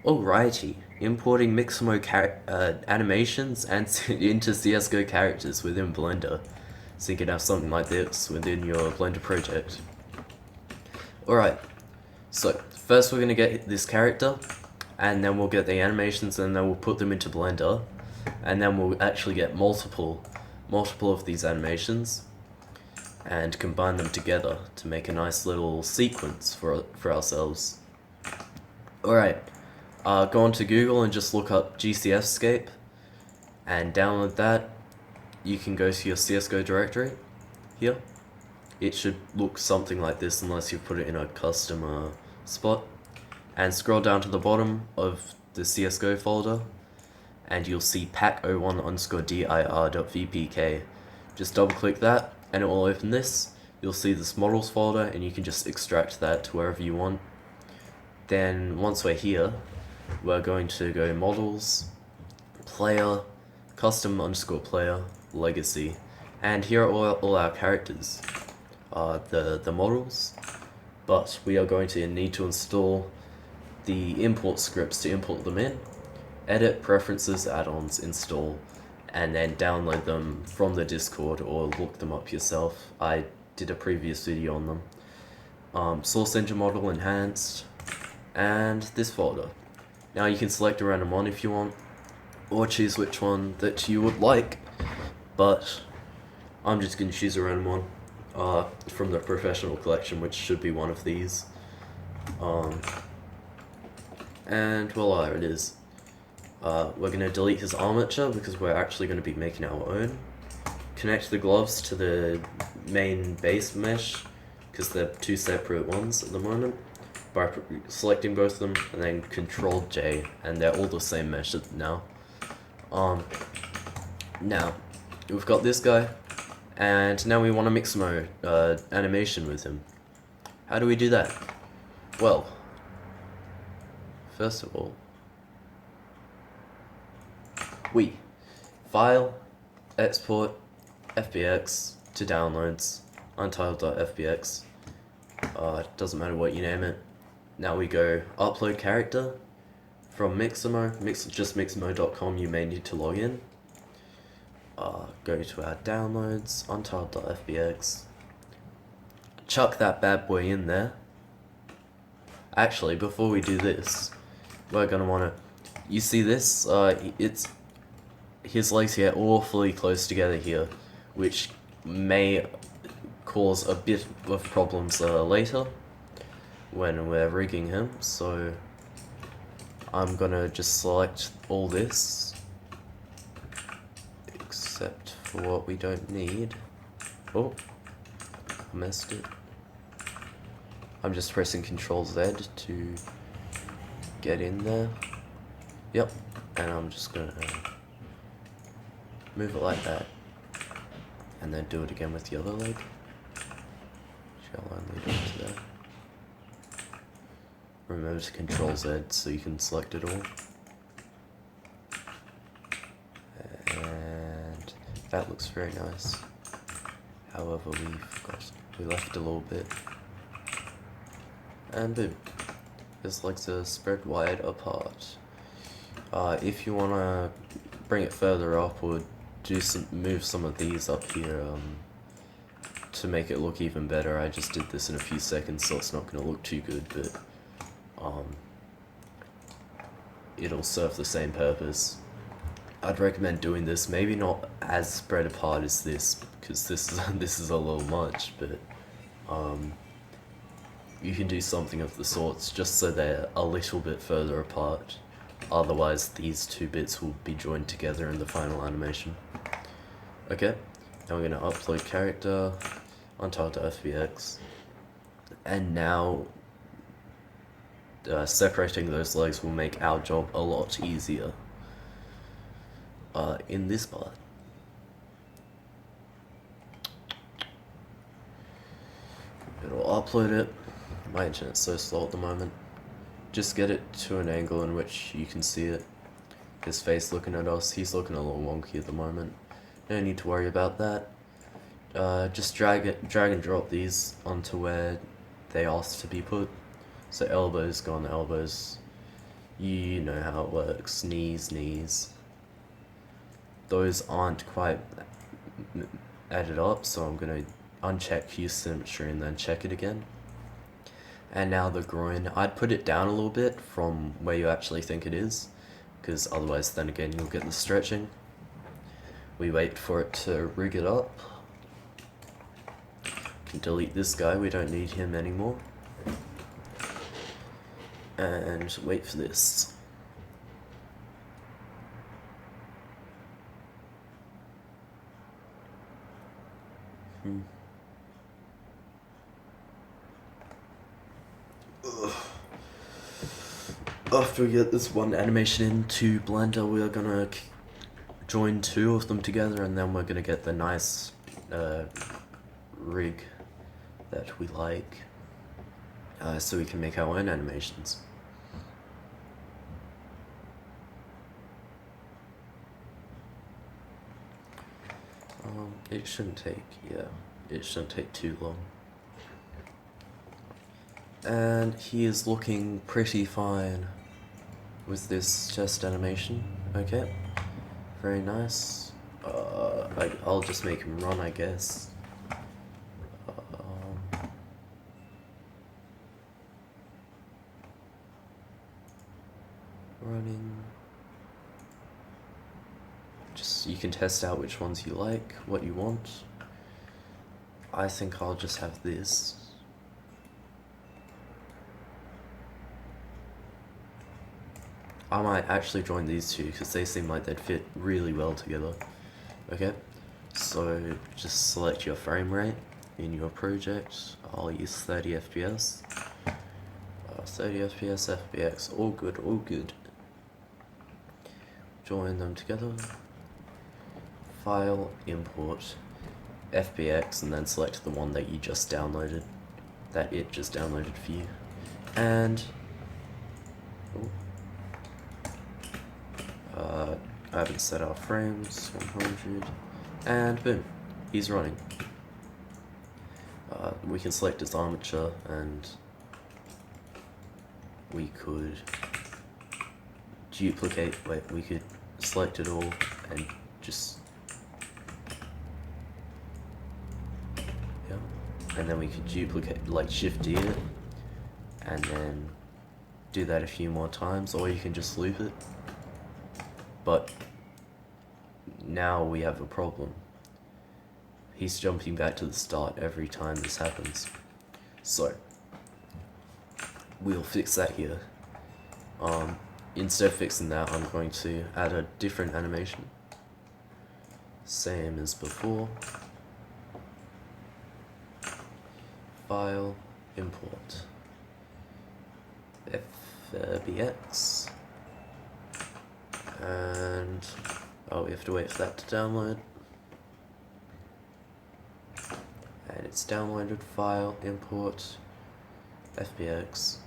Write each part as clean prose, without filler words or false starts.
Alrighty, importing Mixamo animations and into CSGO characters within Blender, so you can have something like this within your Blender project. Alright, so first we're going to get this character, and then we'll get the animations, and then we'll put them into Blender, and then we'll actually get multiple of these animations, and combine them together to make a nice little sequence for ourselves. Alright. Go onto Google and just look up GCFscape and download that. You can go to your CSGO directory here. It should look something like this unless you put it in a custom spot. And scroll down to the bottom of the CSGO folder and you'll see pack01_dir.vpk. Just double click that and it will open this. You'll see this models folder and you can just extract that to wherever you want. Then once we're here, we're going to go models, player, custom_player, legacy, and here are all our characters, the models, but we are going to need to install the import scripts to import them in, edit, preferences, add-ons, install, and then download them from the Discord or look them up yourself. I did a previous video on them. Source engine model enhanced, and this folder. Now you can select a random one if you want, or choose which one that you would like, but I'm just going to choose a random one from the professional collection, which should be one of these. And voila, it is. We're going to delete his armature because we're actually going to be making our own. Connect the gloves to the main base mesh because they're two separate ones at the moment, by selecting both of them and then Control J, and they're all the same mesh now. Now we've got this guy, and now we want a Mixamo animation with him. How do we do that? Well, first of all, we file, export, FBX to downloads, untitled.fbx. Doesn't matter what you name it. Now we go upload character from Mixamo, just mixamo.com. You may need to log in. Go to our downloads, untitled.fbx. Chuck that bad boy in there. Actually, before we do this, we're gonna wanna. You see this? It's his legs here awfully close together here, which may cause a bit of problems later when we're rigging him, so I'm gonna just select all this except for what we don't need. Oh, I missed it. I'm just pressing Control Z to get in there. Yep, and I'm just gonna move it like that and then do it again with the other leg. Shall only do to that. Remember to Control Z so you can select it all. And that looks very nice. However, we left a little bit. And boom. His legs are spread wide apart. If you wanna bring it further up or move some of these up here, to make it look even better. I just did this in a few seconds, so it's not going to look too good, but it'll serve the same purpose. I'd recommend doing this, maybe not as spread apart as this, because this is a little much, but you can do something of the sorts just so they're a little bit further apart. Otherwise, these two bits will be joined together in the final animation. Okay, now we're going to upload character, untitled.fbx, and now separating those legs will make our job a lot easier in this part. It'll upload it. My internet's so slow at the moment. Just get it to an angle in which you can see it. His face looking at us, he's looking a little wonky at the moment. No need to worry about that. Just drag and drop these onto where they asked to be put. So elbows, go on the elbows. You know how it works. Knees, knees. Those aren't quite added up, so I'm going to uncheck hue symmetry and then check it again. And now the groin, I'd put it down a little bit from where you actually think it is, because otherwise then again you'll get the stretching. We wait for it to rig it up. Can delete this guy, we don't need him anymore. And wait for this. After we get this one animation into Blender, we are gonna join two of them together, and then we're gonna get the nice rig that we like, so we can make our own animations. It shouldn't take too long. And he is looking pretty fine with this chest animation. Okay, very nice. I'll just make him run, I guess. Running. Just, you can test out which ones you like, what you want. I think I'll just have this. I might actually join these two because they seem like they'd fit really well together. Okay, so just select your frame rate in your project. I'll use 30 FPS. 30 FPS, FBX, all good, all good. Join them together. File, import, FBX, and then select the one that you just downloaded. That it just downloaded for you. And I haven't set our frames, 100, and boom, he's running. We can select his armature, and we could duplicate, we could select it all and just, yeah, and then we could duplicate, like Shift D it, and then do that a few more times, or you can just loop it. But now we have a problem. He's jumping back to the start every time this happens. So we'll fix that here. Instead of fixing that, I'm going to add a different animation. Same as before. File, import, FBX. And we have to wait for that to download. And it's downloaded. File, import, FBX,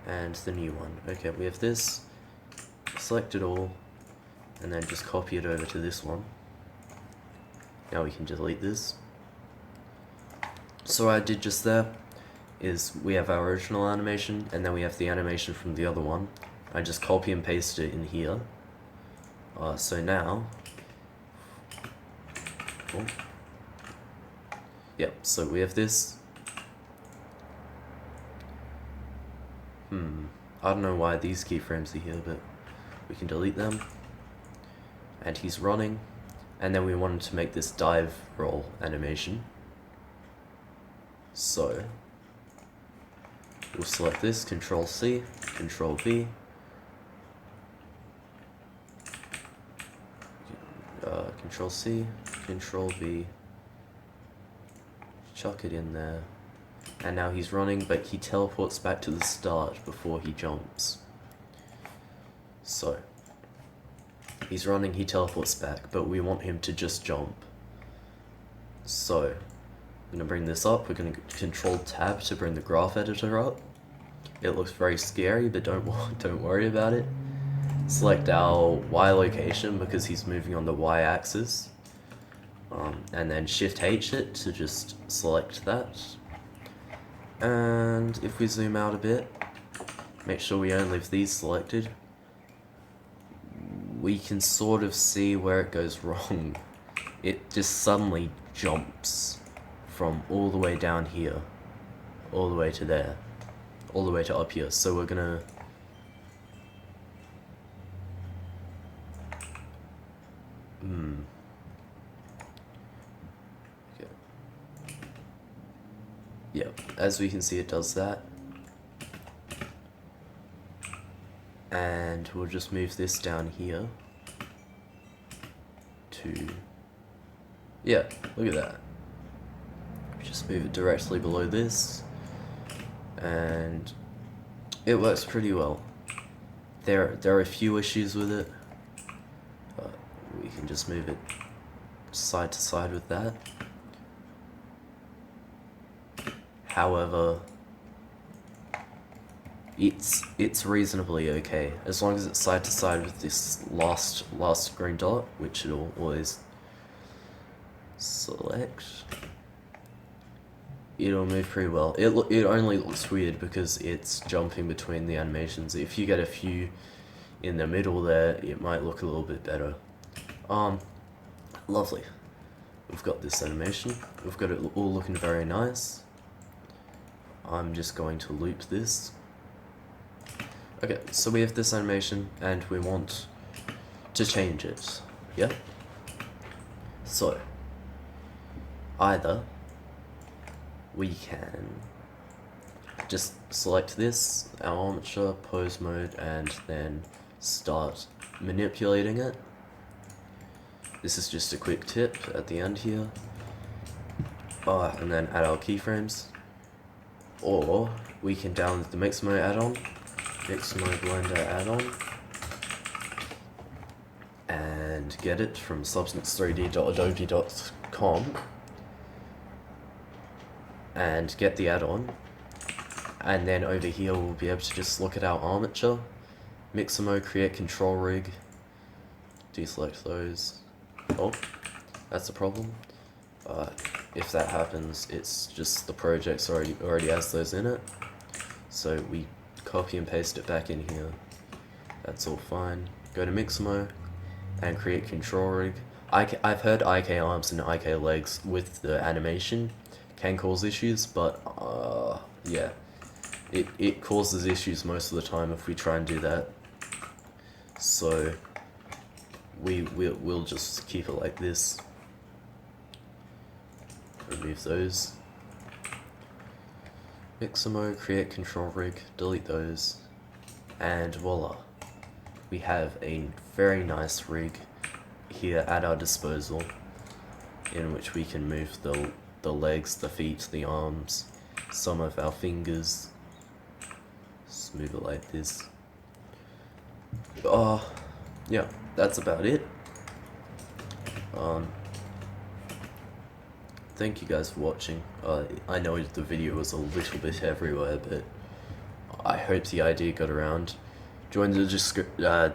and the new one. Okay, we have this. Select it all, and then just copy it over to this one. Now we can delete this. So what I did just there is we have our original animation, and then we have the animation from the other one. I just copy and paste it in here. So now, yep, so we have this. I don't know why these keyframes are here, but we can delete them. And he's running, and then we wanted to make this dive roll animation. So we'll select this, Control C, Control V. Control C, Control V, chuck it in there, and now he's running, but he teleports back to the start before he jumps. So he's running, he teleports back, but we want him to just jump. So I'm gonna bring this up. We're gonna Control Tab to bring the graph editor up. It looks very scary, but don't worry about it. Select our Y location because he's moving on the Y axis, and then Shift H it to just select that. And if we zoom out a bit, make sure we only leave these selected, we can sort of see where it goes wrong. It just suddenly jumps from all the way down here, all the way to there, all the way to up here. So we're gonna okay. Yeah, as we can see, it does that. And we'll just move this down here to, yeah, look at that. Just move it directly below this, and it works pretty well. There are a few issues with it, but we can just move it side to side with that. However, it's reasonably okay as long as it's side to side with this last green dot, which it'll always select. It'll move pretty well. It only looks weird because it's jumping between the animations. If you get a few in the middle there, it might look a little bit better. Lovely. We've got this animation. We've got it all looking very nice. I'm just going to loop this. Okay, so we have this animation and we want to change it, yeah? So, either we can just select this, our armature, pose mode, and then start manipulating it. This is just a quick tip at the end here. And then add our keyframes. Or we can download the Mixamo add-on, Mixamo Blender add-on, and get it from substance3d.adobe.com and get the add-on. And then over here we'll be able to just look at our armature, Mixamo, create control rig, deselect those. Oh, that's a problem. If that happens, it's just the project's already has those in it. So we copy and paste it back in here. That's all fine. Go to Mixamo and create control rig. I've heard IK arms and IK legs with the animation can cause issues, but yeah, it causes issues most of the time if we try and do that. So we'll just keep it like this. Remove those. Mixamo, create control rig, delete those, and voila. We have a very nice rig here at our disposal in which we can move the legs, the feet, the arms, some of our fingers. Just move it like this. Yeah, that's about it. Thank you guys for watching. I know the video was a little bit everywhere, but I hope the idea got around. Join the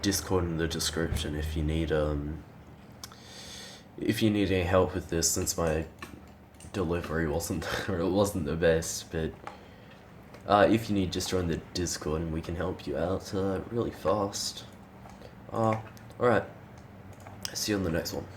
Discord in the description if you need any help with this, since my delivery wasn't the best. But if you need, just join the Discord and we can help you out really fast. Alright, see you on the next one.